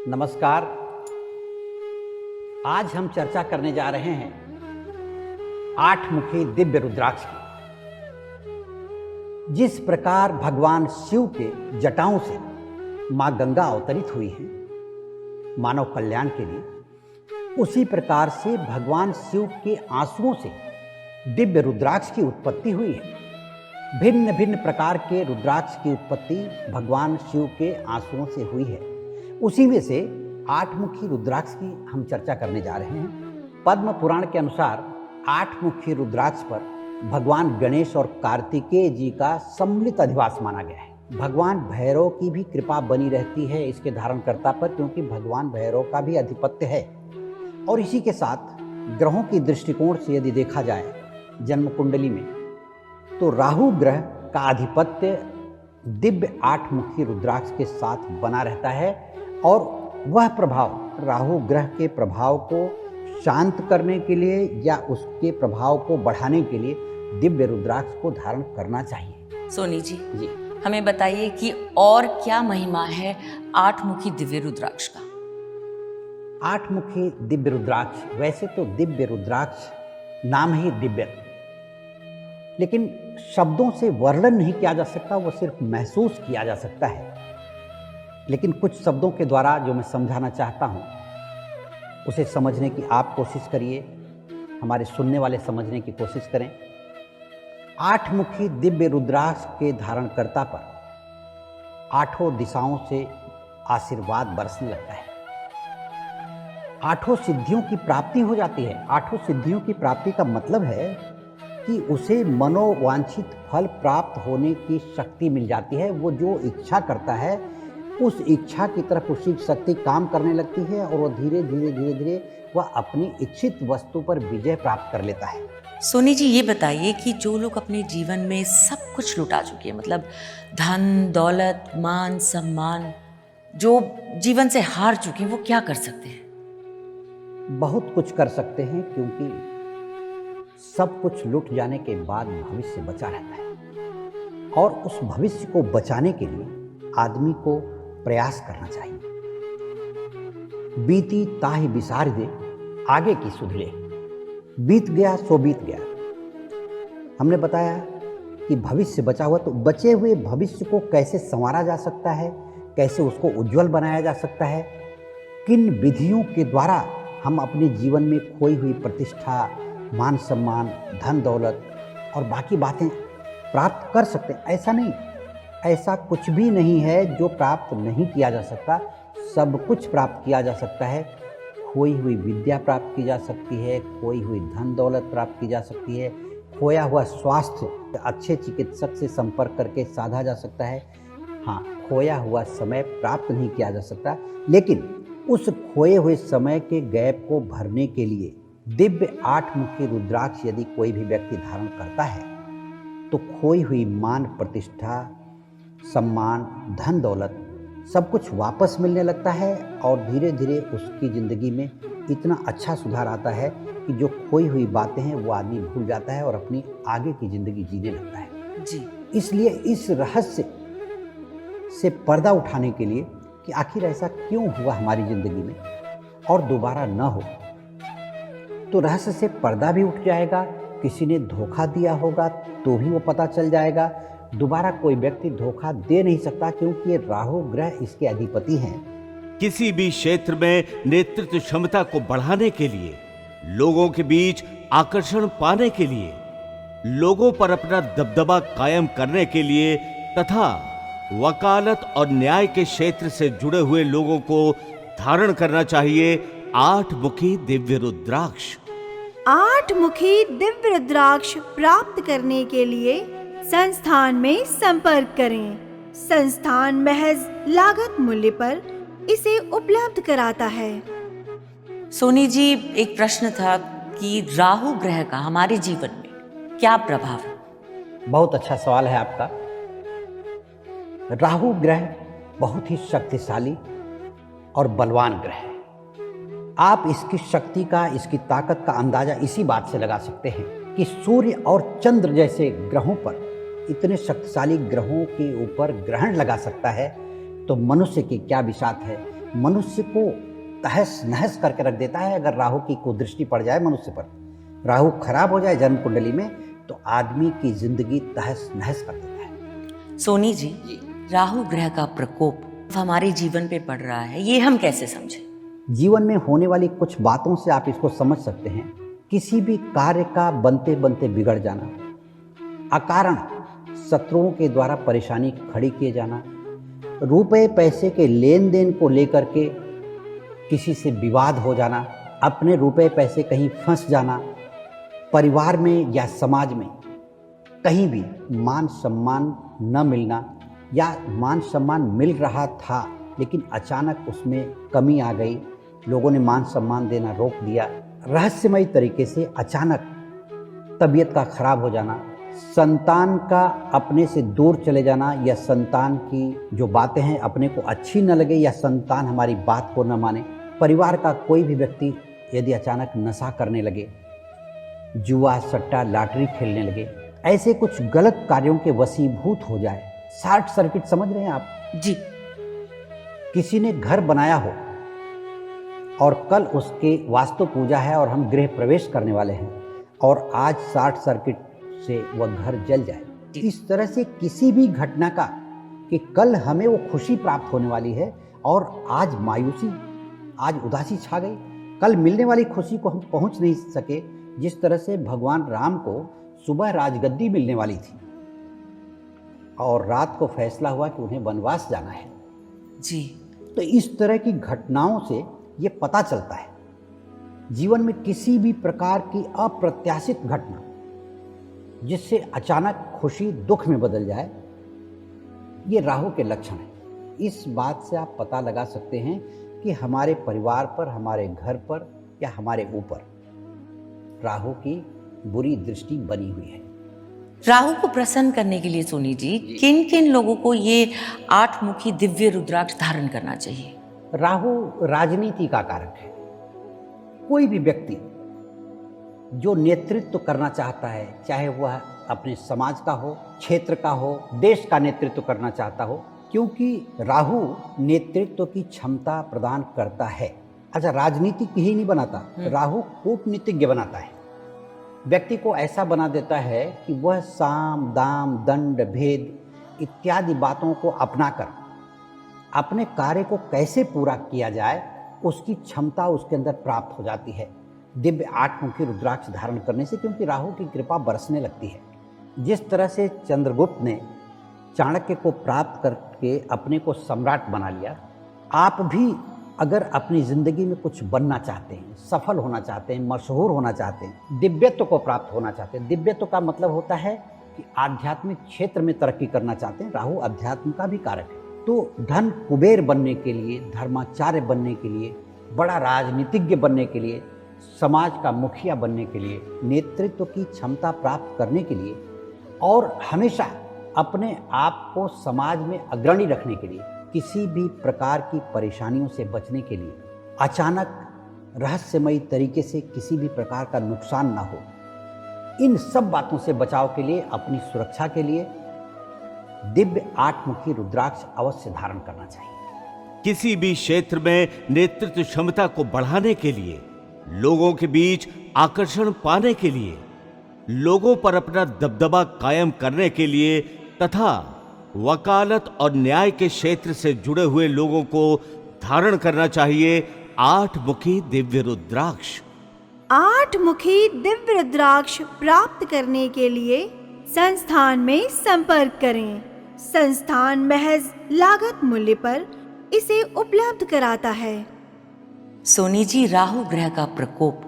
नमस्कार। आज हम चर्चा करने जा रहे हैं 8 मुखी दिव्य रुद्राक्ष की। जिस प्रकार भगवान शिव के जटाओं से मां गंगा अवतरित हुई हैं मानव कल्याण के लिए, उसी प्रकार से भगवान शिव के आंसुओं से दिव्य रुद्राक्ष की उत्पत्ति हुई है। भिन्न भिन्न प्रकार के रुद्राक्ष की उत्पत्ति भगवान शिव के आंसुओं से हुई है। उसी में से 8 मुखी रुद्राक्ष की हम चर्चा करने जा रहे हैं। पद्म पुराण के अनुसार 8 मुखी रुद्राक्ष पर भगवान गणेश और कार्तिकेय जी का सम्मिलित अधिवास माना गया है। भगवान भैरव की भी कृपा बनी रहती है इसके धारणकर्ता पर, क्योंकि भगवान भैरव का भी आधिपत्य है। और इसी के साथ ग्रहों की दृष्टिकोण से यदि देखा जाए जन्म कुंडली में, तो राहु ग्रह का आधिपत्य दिव्य 8 मुखी रुद्राक्ष के साथ बना रहता है, और वह प्रभाव राहु ग्रह के प्रभाव को शांत करने के लिए या उसके प्रभाव को बढ़ाने के लिए दिव्य रुद्राक्ष को धारण करना चाहिए। सोनी जी, हमें बताइए कि और क्या महिमा है 8 मुखी दिव्य रुद्राक्ष का। 8 मुखी दिव्य रुद्राक्ष, वैसे तो दिव्य रुद्राक्ष नाम ही दिव्य, लेकिन शब्दों से वर्णन नहीं किया जा सकता, वो सिर्फ महसूस किया जा सकता है। लेकिन कुछ शब्दों के द्वारा जो मैं समझाना चाहता हूँ उसे समझने की आप कोशिश करिए, हमारे सुनने वाले समझने की कोशिश करें। 8 मुखी दिव्य रुद्राक्ष के धारणकर्ता पर 8 दिशाओं से आशीर्वाद बरसने लगता है। 8 सिद्धियों की प्राप्ति हो जाती है। 8 सिद्धियों की प्राप्ति का मतलब है कि उसे मनोवांछित फल प्राप्त होने की शक्ति मिल जाती है। वो जो इच्छा करता है उस इच्छा की तरफ उसकी शक्ति काम करने लगती है, और वो धीरे धीरे वह अपनी इच्छित वस्तु पर विजय प्राप्त कर लेता है। सोनी जी, ये बताइए कि जो लोग अपने जीवन में सब कुछ लुटा चुके हैं, मतलब धन दौलत मान सम्मान, जो जीवन से हार चुके हैं, वो क्या कर सकते हैं? बहुत कुछ कर सकते हैं, क्योंकि सब कुछ लुट जाने के बाद भविष्य बचा रहता है, और उस भविष्य को बचाने के लिए आदमी को प्रयास करना चाहिए। बीती ताहि बिसार दे, आगे की सुधरे। बीत गया सो बीत गया। हमने बताया कि भविष्य बचा हुआ, तो बचे हुए भविष्य को कैसे संवारा जा सकता है, कैसे उसको उज्जवल बनाया जा सकता है, किन विधियों के द्वारा हम अपने जीवन में खोई हुई प्रतिष्ठा, मान सम्मान, धन दौलत और बाकी बातें प्राप्त कर सकते हैं। ऐसा नहीं, ऐसा कुछ भी नहीं है जो प्राप्त नहीं किया जा सकता। सब कुछ प्राप्त किया जा सकता है। खोई हुई विद्या प्राप्त की जा सकती है, खोई हुई धन दौलत प्राप्त की जा सकती है, खोया हुआ स्वास्थ्य अच्छे चिकित्सक से संपर्क करके साधा जा सकता है। हाँ, खोया हुआ समय प्राप्त नहीं किया जा सकता, लेकिन उस खोए हुए समय के गैप को भरने के लिए दिव्य 8 मुखी रुद्राक्ष यदि कोई भी व्यक्ति धारण करता है, तो खोई हुई मान प्रतिष्ठा, सम्मान, धन दौलत सब कुछ वापस मिलने लगता है, और धीरे धीरे उसकी ज़िंदगी में इतना अच्छा सुधार आता है कि जो खोई हुई बातें हैं वो आदमी भूल जाता है और अपनी आगे की ज़िंदगी जीने लगता है जी। इसलिए इस रहस्य से पर्दा उठाने के लिए कि आखिर ऐसा क्यों हुआ हमारी ज़िंदगी में और दोबारा न हो, तो रहस्य से पर्दा भी उठ जाएगा। किसी ने धोखा दिया होगा तो भी वो पता चल जाएगा। दोबारा कोई व्यक्ति धोखा दे नहीं सकता, क्योंकि राहु ग्रह इसके अधिपति हैं। किसी भी क्षेत्र में नेतृत्व क्षमता को बढ़ाने के लिए, लोगों के बीच आकर्षण पाने के लिए, लोगों पर अपना दबदबा कायम करने के लिए तथा वकालत और न्याय के क्षेत्र से जुड़े हुए लोगों को धारण करना चाहिए 8 मुखी दिव्य रुद्राक्ष। 8 मुखी दिव्य रुद्राक्ष प्राप्त करने के लिए संस्थान में संपर्क करें। संस्थान महज लागत मूल्य पर इसे उपलब्ध कराता है। सोनी जी, एक प्रश्न था कि राहु ग्रह का हमारे जीवन में क्या प्रभाव है? बहुत अच्छा सवाल है आपका। राहु ग्रह बहुत ही शक्तिशाली और बलवान ग्रह है। आप इसकी शक्ति का, इसकी ताकत का अंदाजा इसी बात से लगा सकते हैं कि सूर्य और चंद्र जैसे ग्रहों पर, इतने शक्तिशाली ग्रहों के ऊपर ग्रहण लगा सकता है, तो मनुष्य की क्या बिसात है मनुष्य को तहस नहस करके रख देता है। अगर राहु की कुदृष्टि पड़ जाए मनुष्य पर, राहु खराब हो जाए जन्म कुंडली में, तो आदमी की जिंदगी तहस नहस कर देता है। सोनी जी, राहु ग्रह का प्रकोप हमारे जीवन पे पड़ रहा है, ये हम कैसे समझें? जीवन में होने वाली कुछ बातों से आप इसको समझ सकते हैं। किसी भी कार्य का बनते बनते बिगड़ जाना, अकारण शत्रुओं के द्वारा परेशानी खड़ी किए जाना, रुपए पैसे के लेन देन को लेकर के किसी से विवाद हो जाना, अपने रुपए पैसे कहीं फंस जाना, परिवार में या समाज में कहीं भी मान सम्मान न मिलना, या मान सम्मान मिल रहा था लेकिन अचानक उसमें कमी आ गई, लोगों ने मान सम्मान देना रोक दिया, रहस्यमय तरीके से अचानक तबीयत का खराब हो जाना, संतान का अपने से दूर चले जाना, या संतान की जो बातें हैं अपने को अच्छी न लगे, या संतान हमारी बात को न माने, परिवार का कोई भी व्यक्ति यदि अचानक नशा करने लगे, जुआ सट्टा लॉटरी खेलने लगे, ऐसे कुछ गलत कार्यों के वशीभूत हो जाए, शॉर्ट सर्किट समझ रहे हैं आप जी। किसी ने घर बनाया हो और कल उसके वास्तु पूजा है और हम गृह प्रवेश करने वाले हैं, और आज शॉर्ट सर्किट से वह घर जल जाए, इस तरह से किसी भी घटना का कि कल हमें वो खुशी प्राप्त होने वाली है और आज मायूसी, आज उदासी छा गई, कल मिलने वाली खुशी को हम पहुंच नहीं सके। जिस तरह से भगवान राम को सुबह राजगद्दी मिलने वाली थी और रात को फैसला हुआ कि उन्हें वनवास जाना है जी, तो इस तरह की घटनाओं से ये पता चलता है जीवन में किसी भी प्रकार की अप्रत्याशित घटना जिससे अचानक खुशी दुख में बदल जाए, ये राहु के लक्षण हैं। इस बात से आप पता लगा सकते हैं कि हमारे परिवार पर, हमारे घर पर या हमारे ऊपर राहु की बुरी दृष्टि बनी हुई है। राहु को प्रसन्न करने के लिए सोनी जी किन किन लोगों को ये 8 मुखी दिव्य रुद्राक्ष धारण करना चाहिए? राहु राजनीति का कारक है। कोई भी व्यक्ति जो नेतृत्व करना चाहता है, चाहे वह अपने समाज का हो, क्षेत्र का हो, देश का नेतृत्व करना चाहता हो, क्योंकि राहु नेतृत्व की क्षमता प्रदान करता है। अच्छा, राजनीतिक ही नहीं बनाता, राहु कूटनीतिज्ञ बनाता है। व्यक्ति को ऐसा बना देता है कि वह साम दाम दंड भेद इत्यादि बातों को अपनाकर अपने कार्य को कैसे पूरा किया जाए उसकी क्षमता उसके अंदर प्राप्त हो जाती है दिव्य 8 मुखी रुद्राक्ष धारण करने से, क्योंकि राहु की कृपा बरसने लगती है। जिस तरह से चंद्रगुप्त ने चाणक्य को प्राप्त करके अपने को सम्राट बना लिया, आप भी अगर अपनी ज़िंदगी में कुछ बनना चाहते हैं, सफल होना चाहते हैं, मशहूर होना चाहते हैं, दिव्यत्व को प्राप्त होना चाहते हैं, दिव्यत्व का मतलब होता है कि आध्यात्मिक क्षेत्र में तरक्की करना चाहते हैं, राहु अध्यात्म का भी कारक है। तो धन कुबेर बनने के लिए, धर्माचार्य बनने के लिए, बड़ा राजनीतिज्ञ बनने के लिए, समाज का मुखिया बनने के लिए, नेतृत्व की क्षमता प्राप्त करने के लिए और हमेशा अपने आप को समाज में अग्रणी रखने के लिए, किसी भी प्रकार की परेशानियों से बचने के लिए, अचानक रहस्यमयी तरीके से किसी भी प्रकार का नुकसान ना हो, इन सब बातों से बचाव के लिए, अपनी सुरक्षा के लिए दिव्य 8 मुखी रुद्राक्ष अवश्य धारण करना चाहिए। किसी भी क्षेत्र में नेतृत्व क्षमता को बढ़ाने के लिए, लोगों के बीच आकर्षण पाने के लिए, लोगों पर अपना दबदबा कायम करने के लिए तथा वकालत और न्याय के क्षेत्र से जुड़े हुए लोगों को धारण करना चाहिए 8 मुखी दिव्य रुद्राक्ष। 8 मुखी दिव्य रुद्राक्ष प्राप्त करने के लिए संस्थान में संपर्क करें। संस्थान महज लागत मूल्य पर इसे उपलब्ध कराता है। सोनी जी, राहु ग्रह का प्रकोप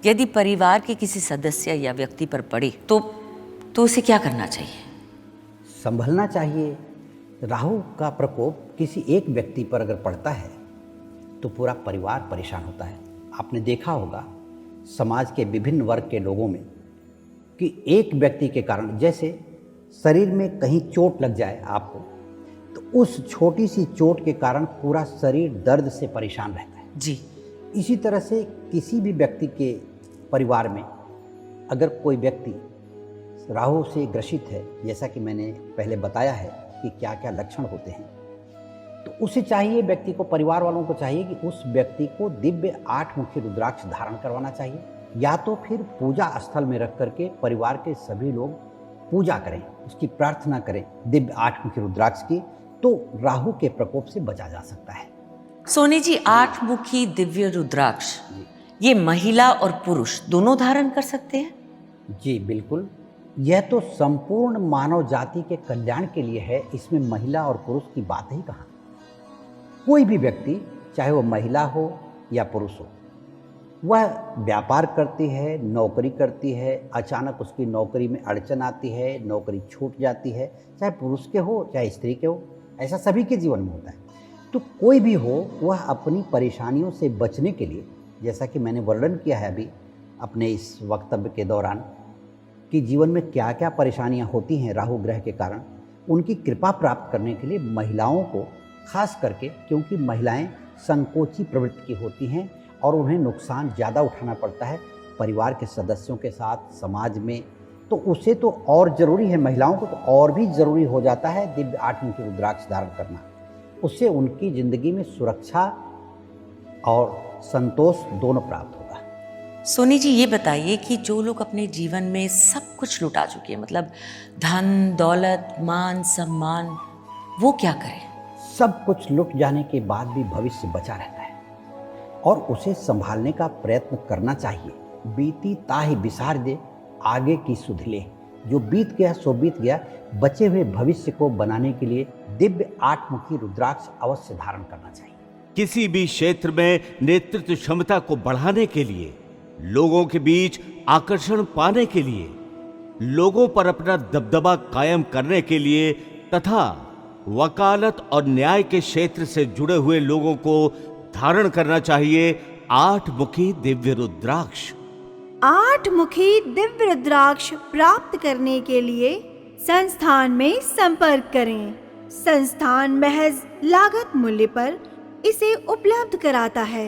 यदि परिवार के किसी सदस्य या व्यक्ति पर पड़े तो उसे क्या करना चाहिए? संभलना चाहिए। राहु का प्रकोप किसी एक व्यक्ति पर अगर पड़ता है तो पूरा परिवार परेशान होता है। आपने देखा होगा समाज के विभिन्न वर्ग के लोगों में कि एक व्यक्ति के कारण, जैसे शरीर में कहीं चोट लग जाए आपको, तो उस छोटी सी चोट के कारण पूरा शरीर दर्द से परेशान रहता है जी। इसी तरह से किसी भी व्यक्ति के परिवार में अगर कोई व्यक्ति राहु से ग्रसित है, जैसा कि मैंने पहले बताया है कि क्या क्या लक्षण होते हैं, तो उसे चाहिए, व्यक्ति को, परिवार वालों को चाहिए कि उस व्यक्ति को दिव्य 8 मुखी रुद्राक्ष धारण करवाना चाहिए, या तो फिर पूजा स्थल में रख करके परिवार के सभी लोग पूजा करें, उसकी प्रार्थना करें दिव्य 8 मुखी रुद्राक्ष की, तो राहु के प्रकोप से बचा जा सकता है। सोनी जी, 8 मुखी दिव्य रुद्राक्ष ये महिला और पुरुष दोनों धारण कर सकते हैं? जी बिल्कुल, यह तो संपूर्ण मानव जाति के कल्याण के लिए है, इसमें महिला और पुरुष की बात ही कहाँ। कोई भी व्यक्ति, चाहे वो महिला हो या पुरुष हो, वह व्यापार करती है, नौकरी करती है, अचानक उसकी नौकरी में अड़चन आती है, नौकरी छूट जाती है, चाहे पुरुष के हो चाहे स्त्री के हो, ऐसा सभी के जीवन में होता है। तो कोई भी हो, वह अपनी परेशानियों से बचने के लिए, जैसा कि मैंने वर्णन किया है अभी अपने इस वक्तव्य के दौरान, कि जीवन में क्या क्या परेशानियां होती हैं राहु ग्रह के कारण, उनकी कृपा प्राप्त करने के लिए महिलाओं को खास करके, क्योंकि महिलाएं संकोची प्रवृत्ति की होती हैं और उन्हें नुकसान ज़्यादा उठाना पड़ता है परिवार के सदस्यों के साथ, समाज में, तो उसे तो और ज़रूरी है, महिलाओं को तो और भी ज़रूरी हो जाता है दिव्य 8 मुखी रुद्राक्ष धारण करना। उससे उनकी ज़िंदगी में सुरक्षा और संतोष दोनों प्राप्त होगा। सोनी जी, ये बताइए कि जो लोग अपने जीवन में सब कुछ लुटा चुके हैं, मतलब धन दौलत मान सम्मान, वो क्या करें? सब कुछ लुट जाने के बाद भी भविष्य बचा रहता है और उसे संभालने का प्रयत्न करना चाहिए। बीती ताहि बिसार दे, आगे की सुध ले। जो बीत गया सो बीत गया, बचे हुए भविष्य को बनाने के लिए दिव्य 8 मुखी रुद्राक्ष अवश्य धारण करना चाहिए। किसी भी क्षेत्र में नेतृत्व क्षमता को बढ़ाने के लिए, लोगों के बीच आकर्षण पाने के लिए, लोगों पर अपना दबदबा कायम करने के लिए तथा वकालत और न्याय के क्षेत्र से जुड़े हुए लोगों को धारण करना चाहिए 8 मुखी दिव्य रुद्राक्ष। 8 मुखी दिव्य रुद्राक्ष प्राप्त करने के लिए संस्थान में संपर्क करें। संस्थान महज लागत मूल्य पर इसे उपलब्ध कराता है।